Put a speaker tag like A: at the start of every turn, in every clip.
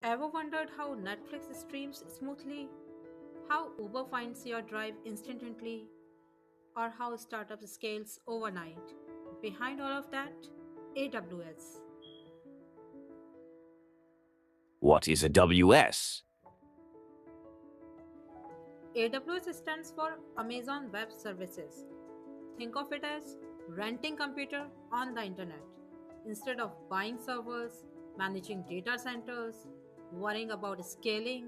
A: Ever wondered how Netflix streams smoothly? How Uber finds your drive instantly? Or how startup scales overnight? Behind all of that, AWS.
B: What is AWS?
A: AWS stands for Amazon Web Services. Think of it as renting computer on the internet. Instead of buying servers, managing data centers, worrying about scaling,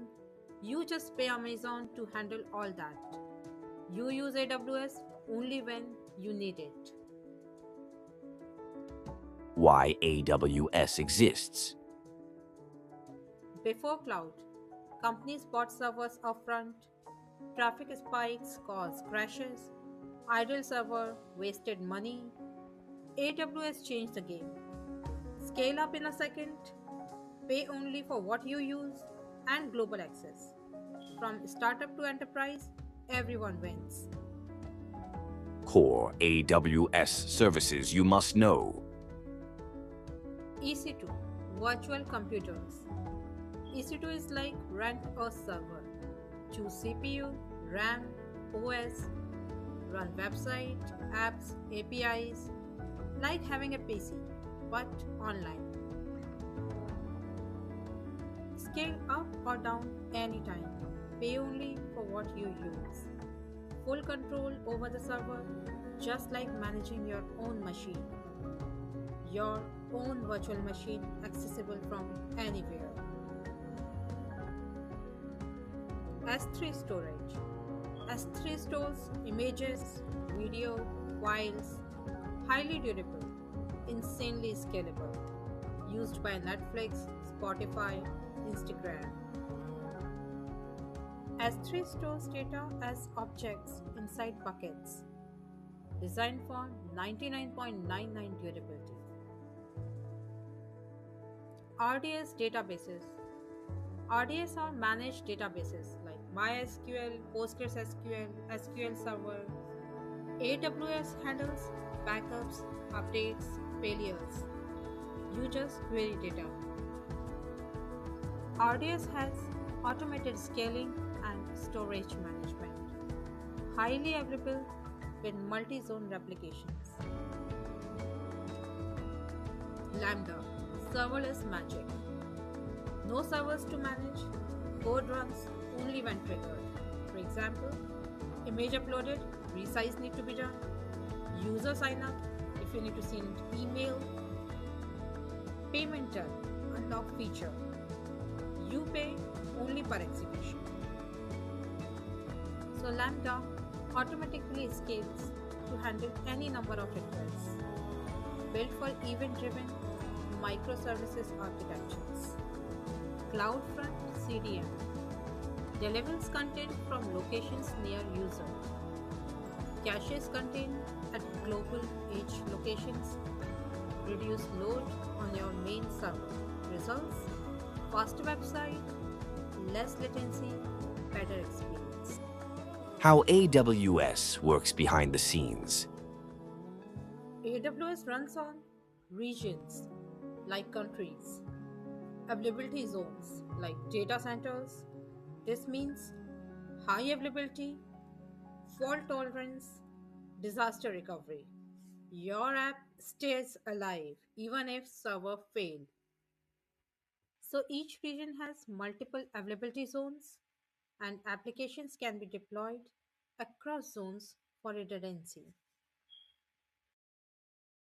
A: you just pay Amazon to handle all that. You use AWS only when you need it.
B: Why AWS exists?
A: Before cloud, companies bought servers upfront. Traffic spikes caused crashes. Idle server wasted money. AWS changed the game. Scale up in a second, pay only for what you use, and global access. From startup to enterprise, everyone wins.
B: Core AWS services you must know.
A: EC2, virtual computers. EC2 is like rent a server. Choose CPU, RAM, OS, run website, apps, APIs, like having a PC, but online. Scale up or down anytime. Pay only for what you use. Full control over the server, just like managing your own machine. Your own virtual machine accessible from anywhere. S3 storage. S3 stores images, video, files, highly durable, insanely scalable, used by Netflix, Spotify, Instagram. S3 stores data as objects inside buckets, designed for 99.99 durability. RDS databases. RDS are managed databases like MySQL, PostgreSQL, SQL Server. AWS handles backups, updates, failures. You just query data. RDS has automated scaling and storage management. Highly available with multi-zone replications. Lambda, serverless magic. No servers to manage, code runs only when triggered. For example, image uploaded, resize need to be done, user sign up if you need to send email, payment done, unlock feature. You pay only per execution. So Lambda automatically scales to handle any number of requests. Built for event-driven microservices architectures. CloudFront CDN delivers content from locations near user. Caches content at global edge locations. Reduce load on your main server. Results: faster website, less latency, better experience.
B: How AWS works behind the scenes.
A: AWS runs on regions like countries, availability zones like data centers. This means high availability, fault tolerance, disaster recovery. Your app stays alive even if server fail. So each region has multiple availability zones and applications can be deployed across zones for redundancy.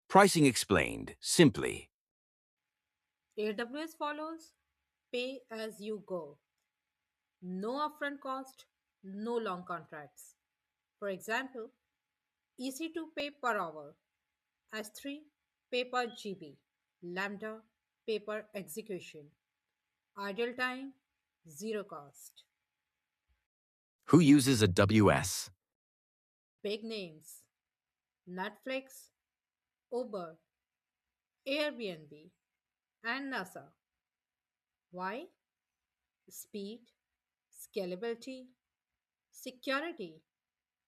B: Pricing explained simply.
A: AWS follows pay as you go. No upfront cost, no long contracts. For example, EC2 pay per hour, S3 pay per GB, Lambda pay per execution, idle time, zero cost.
B: Who uses AWS?
A: Big names: Netflix, Uber, Airbnb, and NASA. Why? Speed, scalability, security,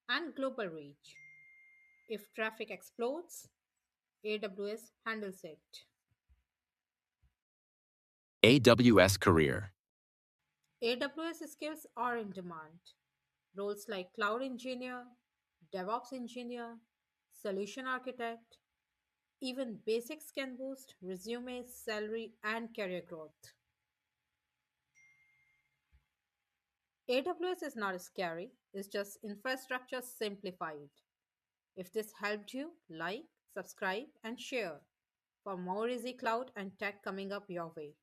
A: and global reach. If traffic explodes, AWS handles it.
C: AWS career.
A: AWS skills are in demand. Roles like cloud engineer, DevOps engineer, solution architect, even basics can boost resumes, salary, and career growth. AWS is not scary, it's just infrastructure simplified. If this helped you, like, subscribe, and share for more easy cloud and tech coming up your way.